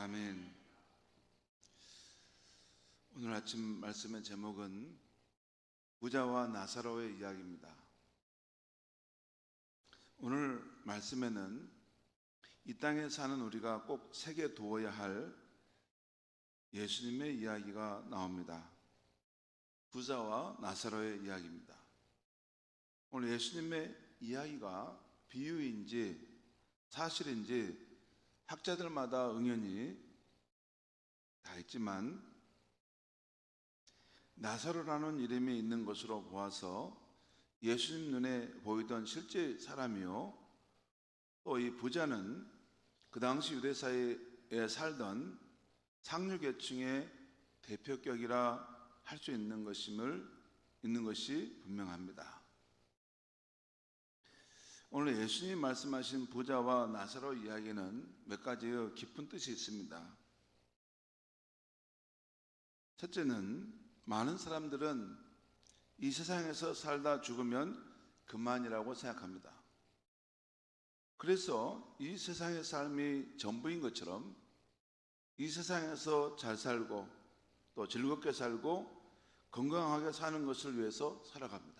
아멘. 오늘 아침 말씀의 제목은 부자와 나사로의 이야기입니다. 오늘 말씀에는 이 땅에 사는 우리가 꼭 새겨 두어야 할 예수님의 이야기가 나옵니다. 부자와 나사로의 이야기입니다. 오늘 예수님의 이야기가 비유인지 사실인지 학자들마다 의견이 다 있지만 나사로라는 이름이 있는 것으로 보아서 예수님 눈에 보이던 실제 사람이요, 또 이 부자는 그 당시 유대 사회에 살던 상류계층의 대표격이라 할 수 있는 것이 분명합니다. 오늘 예수님이 말씀하신 부자와 나사로 이야기는 몇 가지의 깊은 뜻이 있습니다. 첫째는 많은 사람들은 이 세상에서 살다 죽으면 그만이라고 생각합니다. 그래서 이 세상의 삶이 전부인 것처럼 이 세상에서 잘 살고 또 즐겁게 살고 건강하게 사는 것을 위해서 살아갑니다.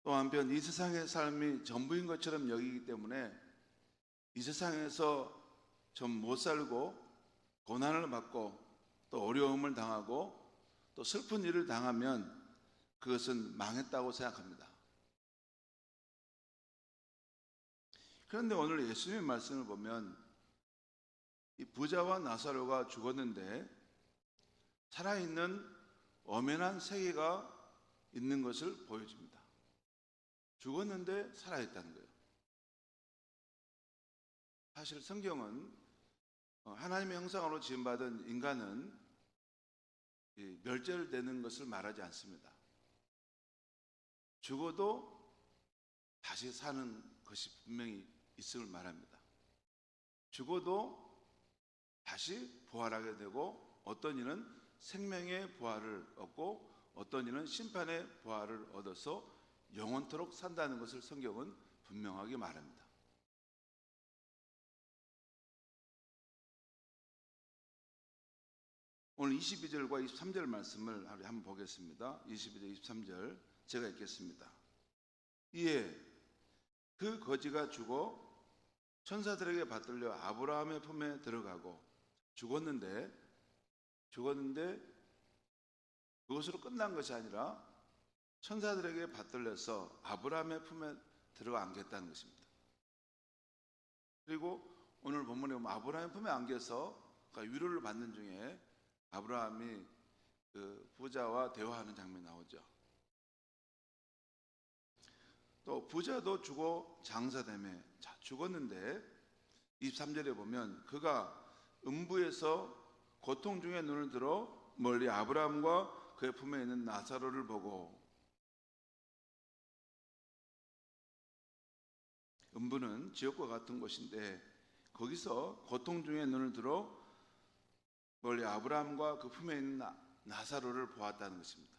또 한편 이 세상의 삶이 전부인 것처럼 여기기 때문에 이 세상에서 좀 못 살고 고난을 받고 또 어려움을 당하고 또 슬픈 일을 당하면 그것은 망했다고 생각합니다. 그런데 오늘 예수님의 말씀을 보면 이 부자와 나사로가 죽었는데 살아있는 엄연한 세계가 있는 것을 보여줍니다. 죽었는데 살아있다는 거예요. 사실 성경은 하나님의 형상으로 지음받은 인간은 멸절되는 것을 말하지 않습니다. 죽어도 다시 사는 것이 분명히 있음을 말합니다. 죽어도 다시 부활하게 되고 어떤 이는 생명의 부활을 얻고 어떤 이는 심판의 부활을 얻어서 영원토록 산다는 것을 성경은 분명하게 말합니다. 오늘 22절과 23절 말씀을 한번 보겠습니다. 22절, 23절 제가 읽겠습니다. 이에 그 거지가 죽어 천사들에게 받들려 아브라함의 품에 들어가고 죽었는데 그것으로 끝난 것이 아니라 천사들에게 받들려서 아브라함의 품에 들어가 안겼다는 것입니다. 그리고 오늘 본문에 보면 아브라함의 품에 안겨서 위로를 받는 중에 아브라함이 그 부자와 대화하는 장면이 나오죠. 또 부자도 죽어 장사되매 죽었는데 23절에 보면 그가 음부에서 고통 중에 눈을 들어 멀리 아브라함과 그의 품에 있는 나사로를 보고, 음부는 지옥과 같은 곳인데 거기서 고통 중에 눈을 들어 멀리 아브라함과 그 품에 있는 나사로를 보았다는 것입니다.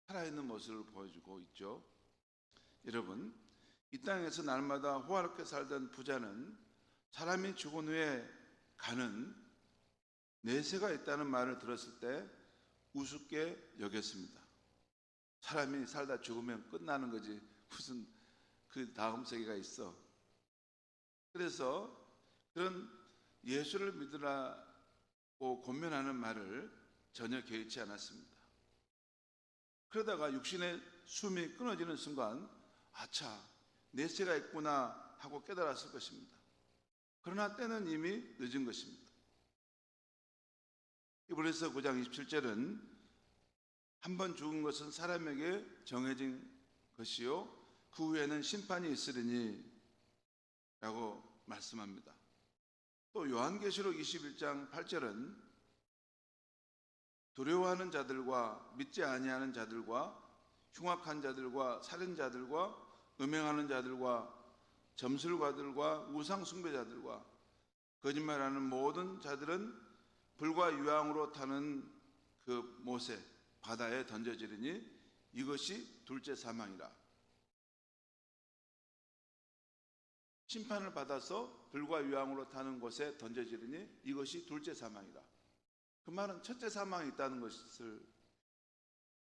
살아있는 모습을 보여주고 있죠. 여러분, 이 땅에서 날마다 호화롭게 살던 부자는 사람이 죽은 후에 가는 내세가 있다는 말을 들었을 때 우습게 여겼습니다. 사람이 살다 죽으면 끝나는 거지 무슨 그 다음 세계가 있어. 그래서 그런 예수를 믿으라고 권면하는 말을 전혀 개의치 않았습니다. 그러다가 육신의 숨이 끊어지는 순간 아차, 내세가 있구나 하고 깨달았을 것입니다. 그러나 때는 이미 늦은 것입니다. 히브리서 9장 27절은 한 번 죽은 것은 사람에게 정해진 것이요 그 후에는 심판이 있으리니 라고 말씀합니다. 또 요한계시록 21장 8절은 두려워하는 자들과 믿지 아니하는 자들과 흉악한 자들과 살인자들과 음행하는 자들과 점술가들과 우상 숭배자들과 거짓말하는 모든 자들은 불과 유황으로 타는 그 못에 바다에 던져지리니 이것이 둘째 사망이라. 심판을 받아서 불과 유황으로 타는 곳에 던져지르니 이것이 둘째 사망이다. 그 말은 첫째 사망이 있다는 것을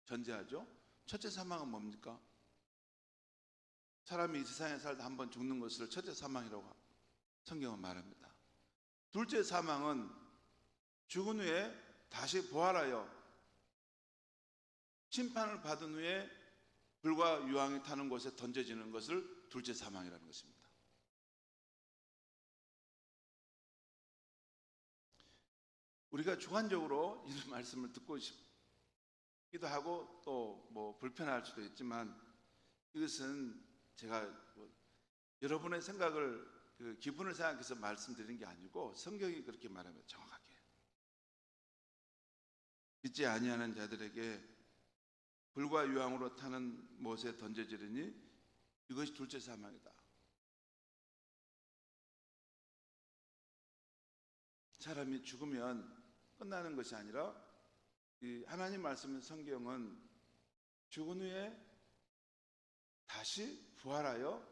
전제하죠. 첫째 사망은 뭡니까? 사람이 이 세상에 살다 한 번 죽는 것을 첫째 사망이라고 성경은 말합니다. 둘째 사망은 죽은 후에 다시 부활하여 심판을 받은 후에 불과 유황이 타는 곳에 던져지는 것을 둘째 사망이라는 것입니다. 우리가 주관적으로 이런 말씀을 듣고 싶기도 하고 또 뭐 불편할 수도 있지만, 이것은 제가 여러분의 생각을 기분을 생각해서 말씀드리는 게 아니고 성경이 그렇게 말합니다. 정확하게 믿지 아니하는 자들에게 불과 유황으로 타는 못에 던져지르니 이것이 둘째 사망이다. 사람이 죽으면 끝나는 것이 아니라 이 하나님 말씀인 성경은 죽은 후에 다시 부활하여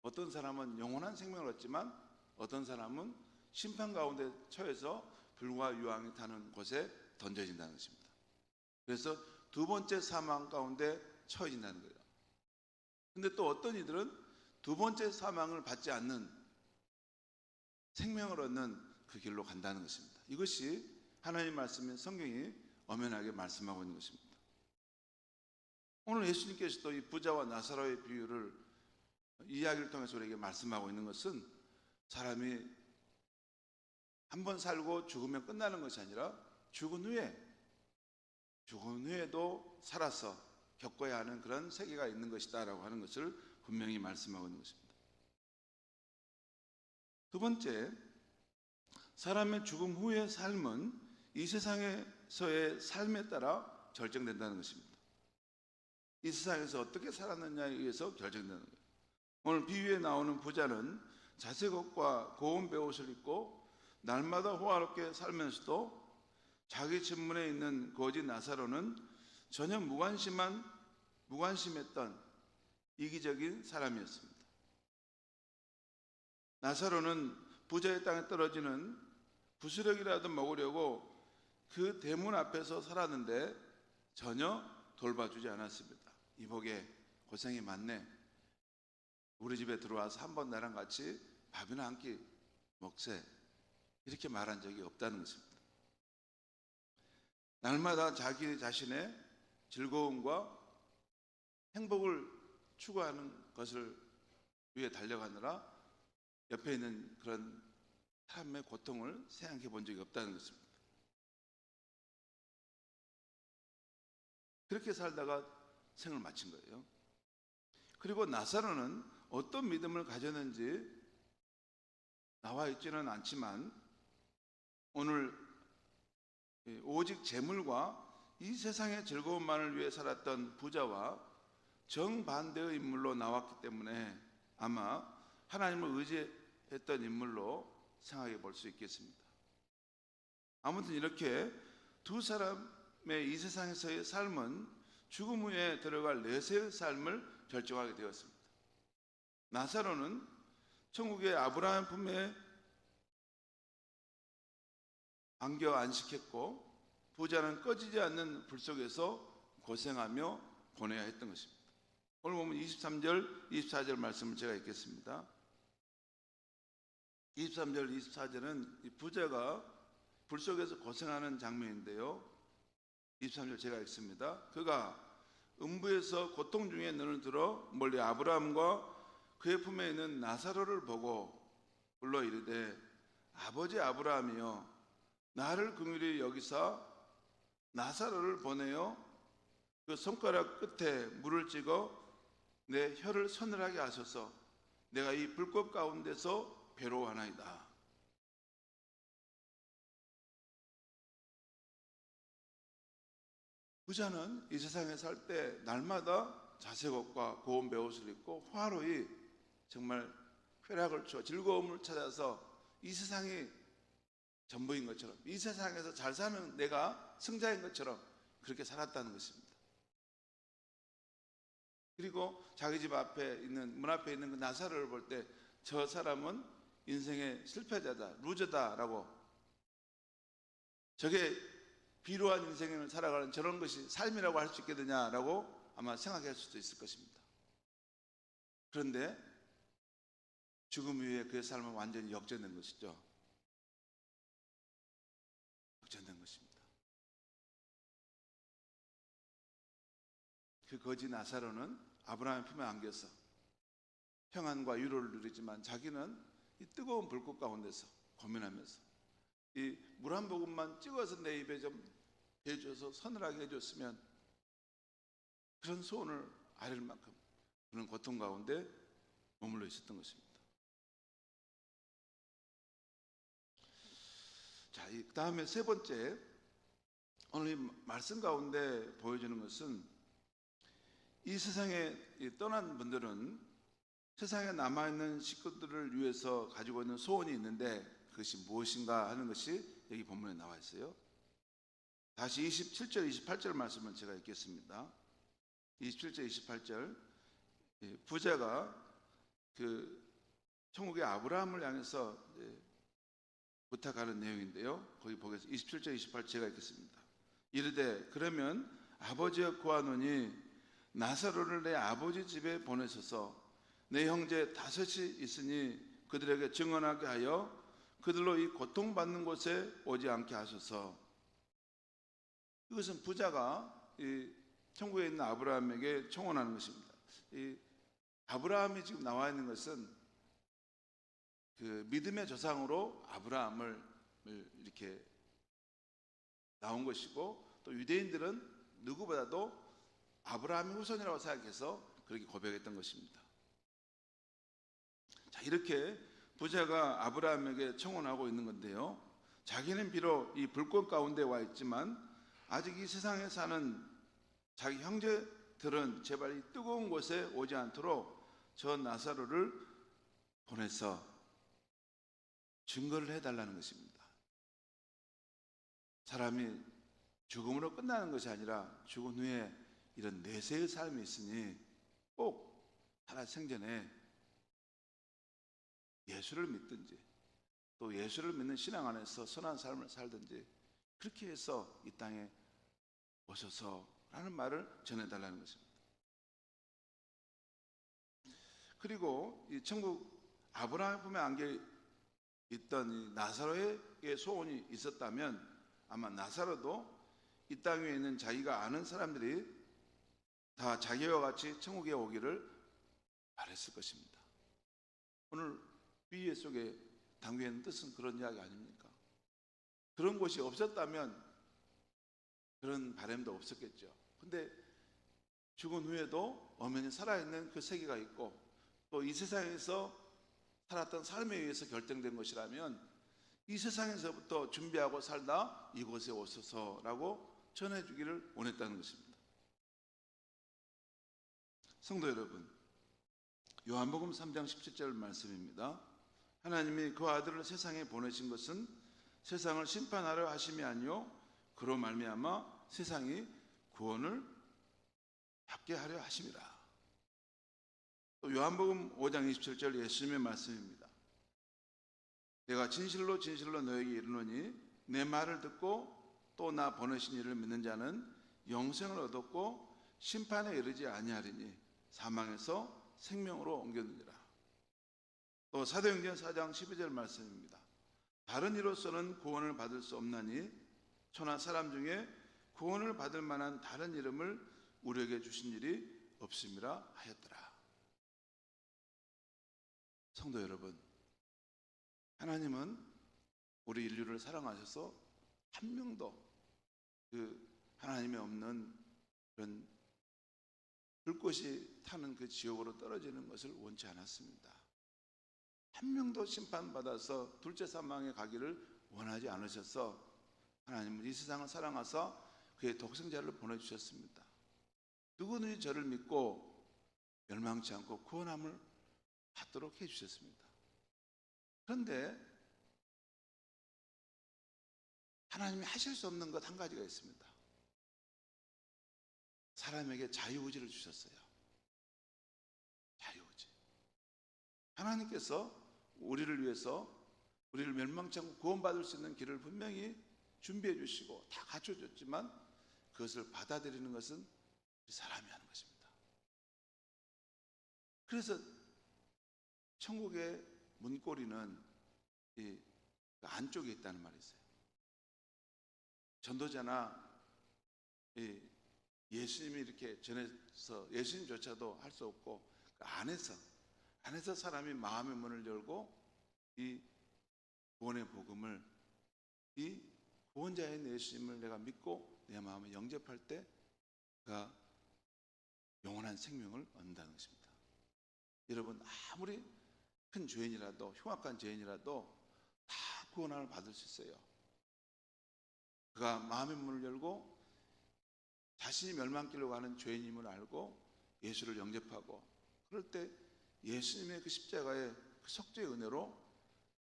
어떤 사람은 영원한 생명을 얻지만 어떤 사람은 심판 가운데 처해서 불과 유황이 타는 곳에 던져진다는 것입니다. 그래서 두 번째 사망 가운데 처해진다는 거예요. 근데 또 어떤 이들은 두 번째 사망을 받지 않는 생명을 얻는 그 길로 간다는 것입니다. 이것이 하나님 말씀인 성경이 엄연하게 말씀하고 있는 것입니다. 오늘 예수님께서도 이 부자와 나사로의 비유를 이야기를 통해서 우리에게 말씀하고 있는 것은 사람이 한 번 살고 죽으면 끝나는 것이 아니라 죽은 후에도 살아서 겪어야 하는 그런 세계가 있는 것이다 라고 하는 것을 분명히 말씀하고 있는 것입니다. 두 번째, 사람의 죽음 후의 삶은 이 세상에서의 삶에 따라 결정된다는 것입니다. 이 세상에서 어떻게 살았느냐에 의해서 결정되는 거예요. 오늘 비유에 나오는 부자는 자색 옷과 고운 베옷을 입고 날마다 호화롭게 살면서도 자기 집문에 있는 거지 나사로는 전혀 무관심했던 이기적인 사람이었습니다. 나사로는 부자의 땅에 떨어지는 부스러기라도 먹으려고 그 대문 앞에서 살았는데 전혀 돌봐주지 않았습니다. 이복에 고생이 많네. 우리 집에 들어와서 한번 나랑 같이 밥이나 한 끼 먹세. 이렇게 말한 적이 없다는 것입니다. 날마다 자기 자신의 즐거움과 행복을 추구하는 것을 위해 달려가느라 옆에 있는 그런 삶의 고통을 생각해 본 적이 없다는 것입니다. 그렇게 살다가 생을 마친 거예요. 그리고 나사로는 어떤 믿음을 가졌는지 나와 있지는 않지만 오늘 오직 재물과 이 세상의 즐거움만을 위해 살았던 부자와 정반대의 인물로 나왔기 때문에 아마 하나님을 의지했던 인물로 생각해 볼 수 있겠습니다. 아무튼 이렇게 두 사람의 이 세상에서의 삶은 죽음 후에 들어갈 내세의 삶을 결정하게 되었습니다. 나사로는 천국의 아브라함 품에 안겨 안식했고 부자는 꺼지지 않는 불 속에서 고생하며 보내야 했던 것입니다. 오늘 보면 23절, 24절 말씀을 제가 읽겠습니다. 23절, 24절은 이 부자가 불 속에서 고생하는 장면인데요. 23절 제가 읽습니다. 그가 음부에서 고통 중에 눈을 들어 멀리 아브라함과 그의 품에 있는 나사로를 보고 불러 이르되 아버지 아브라함이여 나를 긍휼히 여기사 나사로를 보내어 그 손가락 끝에 물을 찍어 내 혀를 서늘하게 하소서. 내가 이 불꽃 가운데서 괴로워하나이다. 부자는 이 세상에 살 때 날마다 자색옷과 고운 베옷을 입고 화로이 정말 쾌락을 추워 즐거움을 찾아서 이 세상이 전부인 것처럼 이 세상에서 잘 사는 내가 승자인 것처럼 그렇게 살았다는 것입니다. 그리고 자기 집 앞에 있는 문 앞에 있는 그 나사로를 볼 때 저 사람은 인생의 실패자다, 루저다라고, 저게 비루한 인생을 살아가는 저런 것이 삶이라고 할 수 있겠느냐라고 아마 생각할 수도 있을 것입니다. 그런데 죽음 이후에 그의 삶은 완전히 역전된 것이죠. 역전된 것입니다. 그 거지 나사로는 아브라함의 품에 안겨서 평안과 위로를 누리지만 자기는 이 뜨거운 불꽃 가운데서 고민하면서 이 물 한 모금만 찍어서 내 입에 좀 대줘서 서늘하게 해줬으면, 그런 소원을 아릴 만큼 그런 고통 가운데 머물러 있었던 것입니다. 자, 그 다음에 세 번째, 오늘 이 말씀 가운데 보여주는 것은 이 세상에 떠난 분들은 세상에 남아있는 식구들을 위해서 가지고 있는 소원이 있는데 그것이 무엇인가 하는 것이 여기 본문에 나와 있어요. 다시 27절 28절 말씀을 제가 읽겠습니다. 27절 28절, 부자가 그 천국의 아브라함을 향해서 부탁하는 내용인데요. 거기 보겠습니다. 27절 28절 제가 읽겠습니다. 이르되 그러면 아버지여 구하노니 나사로를 내 아버지 집에 보내소서. 내 형제 다섯이 있으니 그들에게 증언하게 하여 그들로 이 고통받는 곳에 오지 않게 하소서. 이것은 부자가 이 천국에 있는 아브라함에게 청원하는 것입니다. 이 아브라함이 지금 나와 있는 것은 그 믿음의 조상으로 아브라함을 이렇게 나온 것이고, 또 유대인들은 누구보다도 아브라함의 후손이라고 생각해서 그렇게 고백했던 것입니다. 자, 이렇게 부자가 아브라함에게 청혼하고 있는 건데요, 자기는 비록 이 불꽃 가운데 와 있지만 아직 이 세상에 사는 자기 형제들은 제발 이 뜨거운 곳에 오지 않도록 저 나사로를 보내서 증거를 해달라는 것입니다. 사람이 죽음으로 끝나는 것이 아니라 죽은 후에 이런 내세의 삶이 있으니 꼭 살아 생전에 예수를 믿든지 또 예수를 믿는 신앙 안에서 선한 삶을 살든지 그렇게 해서 이 땅에 오셔서라는 말을 전해달라는 것입니다. 그리고 이 천국 아브라함의 품에 안겨 있던 이 나사로에게 소원이 있었다면 아마 나사로도 이 땅 위에 있는 자기가 아는 사람들이 다 자기와 같이 천국에 오기를 바랬을 것입니다. 오늘 비유 속에 담겨 있는 뜻은 그런 이야기 아닙니까? 그런 곳이 없었다면 그런 바람도 없었겠죠. 근데 죽은 후에도 엄연히 살아있는 그 세계가 있고 또 이 세상에서 살았던 삶에 의해서 결정된 것이라면 이 세상에서부터 준비하고 살다 이곳에 오소서라고 전해주기를 원했다는 것입니다. 성도 여러분, 요한복음 3장 17절 말씀입니다. 하나님이 그 아들을 세상에 보내신 것은 세상을 심판하려 하심이 아니요 그로 말미암아 세상이 구원을 받게 하려 하심이라. 또 요한복음 5장 27절 예수님의 말씀입니다. 내가 진실로 진실로 너에게 이르노니 내 말을 듣고 또 나 보내신 이를 믿는 자는 영생을 얻었고 심판에 이르지 아니하리니 사망에서 생명으로 옮겼느니라. 또 사도행전 4장 12절 말씀입니다. 다른 이로서는 구원을 받을 수 없나니 천하 사람 중에 구원을 받을 만한 다른 이름을 우리에게 주신 일이 없음이라 하였더라. 성도 여러분, 하나님은 우리 인류를 사랑하셔서 한 명도 그 하나님이 없는 그런 불꽃이 타는 그 지옥으로 떨어지는 것을 원치 않았습니다. 한 명도 심판받아서 둘째 사망에 가기를 원하지 않으셔서 하나님은 이 세상을 사랑하사 그의 독생자를 보내주셨습니다. 누구든지 저를 믿고 멸망치 않고 구원함을 받도록 해주셨습니다. 그런데 하나님이 하실 수 없는 것 한 가지가 있습니다. 사람에게 자유의지를 주셨어요. 하나님께서 우리를 위해서 우리를 멸망치 않고 구원받을 수 있는 길을 분명히 준비해 주시고 다 갖춰줬지만 그것을 받아들이는 것은 우리 사람이 하는 것입니다. 그래서 천국의 문고리는 이 안쪽에 있다는 말이 있어요. 전도자나 예수님이 이렇게 전해서 예수님조차도 할 수 없고 그 안에서 사람이 마음의 문을 열고 이 구원의 복음을, 이 구원자인 예수님을 내가 믿고 내 마음에 영접할 때 그가 영원한 생명을 얻는다는 것입니다. 여러분, 아무리 큰 죄인이라도, 흉악한 죄인이라도 다 구원을 받을 수 있어요. 그가 마음의 문을 열고 자신이 멸망길로 가는 죄인임을 알고 예수를 영접하고, 그럴 때 예수님의 그 십자가의 그 속죄의 은혜로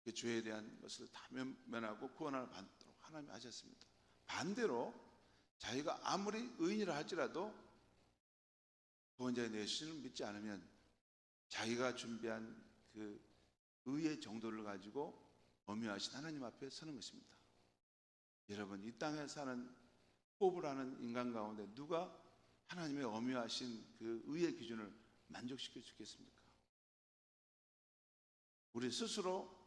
그 죄에 대한 것을 다 면하고 구원을 받도록 하나님이 하셨습니다. 반대로 자기가 아무리 의인이라 할지라도 구원자인 예수님을 믿지 않으면 자기가 준비한 그 의의 정도를 가지고 엄유하신 하나님 앞에 서는 것입니다. 여러분, 이 땅에 사는 호흡을 하는 인간 가운데 누가 하나님의 엄유하신 그 의의 기준을 만족시킬 수 있겠습니까? 우리 스스로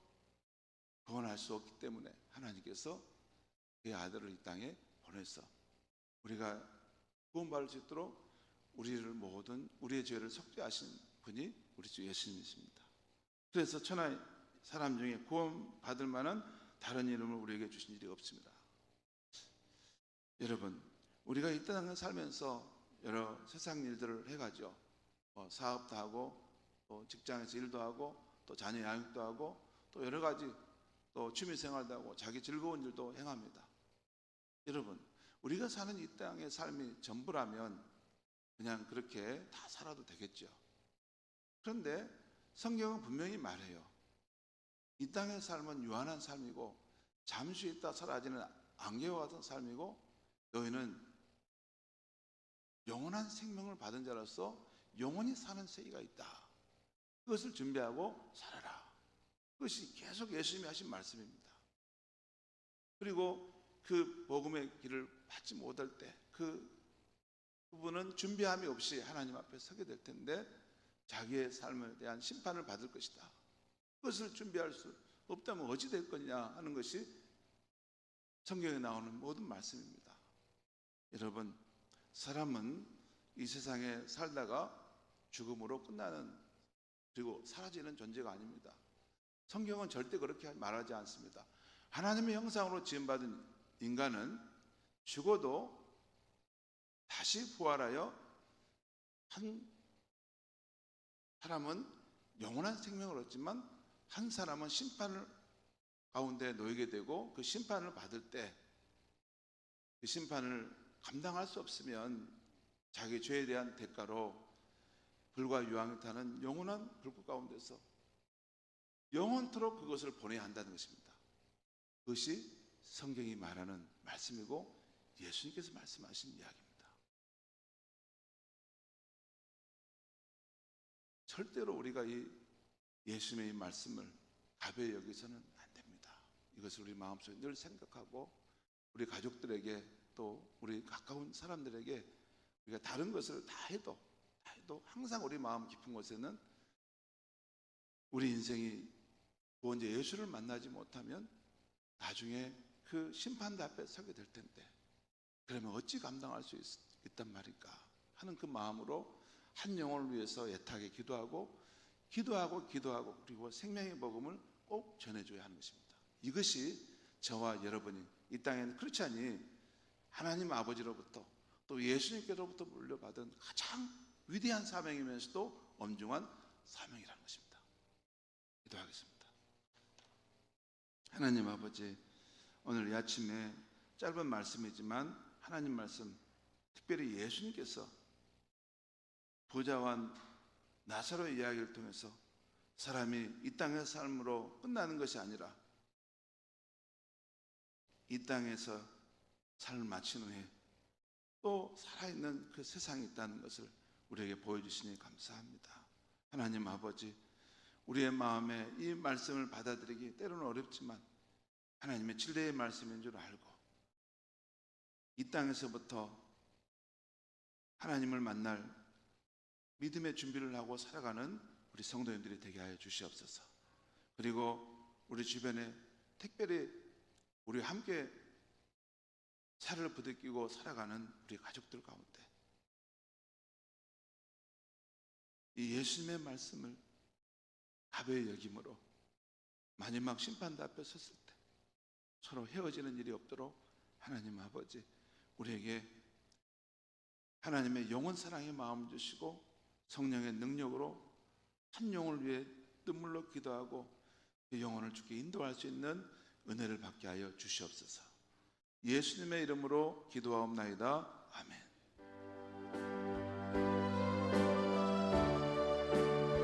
구원할 수 없기 때문에 하나님께서 그의 아들을 이 땅에 보내서 우리가 구원받을 수 있도록 우리를 모든 우리의 죄를 속죄하신 분이 우리 주 예수님이십니다. 그래서 천하의 사람 중에 구원받을 만한 다른 이름을 우리에게 주신 일이 없습니다. 여러분, 우리가 이 땅을 살면서 여러 세상 일들을 해가죠. 사업도 하고, 또 직장에서 일도 하고, 또 자녀 양육도 하고, 또 여러 가지 또 취미생활도 하고 자기 즐거운 일도 행합니다. 여러분, 우리가 사는 이 땅의 삶이 전부라면 그냥 그렇게 다 살아도 되겠죠. 그런데 성경은 분명히 말해요. 이 땅의 삶은 유한한 삶이고 잠시 있다 사라지는 안개와 같은 삶이고 너희는 영원한 생명을 받은 자로서 영원히 사는 세계가 있다. 그것을 준비하고 살아라. 그것이 계속 예수님이 하신 말씀입니다. 그리고 그 복음의 길을 받지 못할 때 그분은 준비함이 없이 하나님 앞에 서게 될 텐데 자기의 삶에 대한 심판을 받을 것이다. 그것을 준비할 수 없다면 어찌 될 거냐 하는 것이 성경에 나오는 모든 말씀입니다. 여러분, 사람은 이 세상에 살다가 죽음으로 끝나는, 그리고 사라지는 존재가 아닙니다. 성경은 절대 그렇게 말하지 않습니다. 하나님의 형상으로 지음받은 인간은 죽어도 다시 부활하여 한 사람은 영원한 생명을 얻지만 한 사람은 심판을 가운데 놓이게 되고 그 심판을 받을 때 그 심판을 감당할 수 없으면 자기 죄에 대한 대가로 불과 유황을 타는 영원한 불꽃 가운데서 영원토록 그것을 보내야 한다는 것입니다. 그것이 성경이 말하는 말씀이고 예수님께서 말씀하신 이야기입니다. 절대로 우리가 이 예수님의 이 말씀을 가벼이 여기서는 안 됩니다. 이것을 우리 마음속에 늘 생각하고 우리 가족들에게 또 우리 가까운 사람들에게 우리가 다른 것을 다 해도 항상 우리 마음 깊은 곳에는 우리 인생이 구원자 예수를 만나지 못하면 나중에 그 심판대 앞에 서게 될 텐데 그러면 어찌 감당할 수 있단 말일까 하는 그 마음으로 한 영혼을 위해서 애타게 기도하고 그리고 생명의 복음을 꼭 전해줘야 하는 것입니다. 이것이 저와 여러분이 이 땅에는 그렇지 않니 하나님 아버지로부터 또 예수님께로부터 물려받은 가장 위대한 사명이면서도 엄중한 사명이라는 것입니다. 기도하겠습니다. 하나님 아버지, 오늘 이 아침에 짧은 말씀이지만 하나님 말씀, 특별히 예수님께서 부자와 나사로의 이야기를 통해서 사람이 이 땅의 삶으로 끝나는 것이 아니라 이 땅에서 삶을 마친 후에 또 살아있는 그 세상이 있다는 것을 우리에게 보여주시니 감사합니다. 하나님 아버지, 우리의 마음에 이 말씀을 받아들이기 때로는 어렵지만 하나님의 진리의 말씀인 줄 알고 이 땅에서부터 하나님을 만날 믿음의 준비를 하고 살아가는 우리 성도님들이 되게 하여 주시옵소서. 그리고 우리 주변에 특별히 우리 함께 살을 부대끼고 살아가는 우리 가족들 가운데 이 예수님의 말씀을 가벼이 여김으로 마지막 심판대 앞에 섰을 때 서로 헤어지는 일이 없도록 하나님 아버지 우리에게 하나님의 영원 사랑의 마음을 주시고 성령의 능력으로 한 영혼을 위해 눈물로 기도하고 그 영혼을 주께 인도할 수 있는 은혜를 받게 하여 주시옵소서. 예수님의 이름으로 기도하옵나이다. 아멘.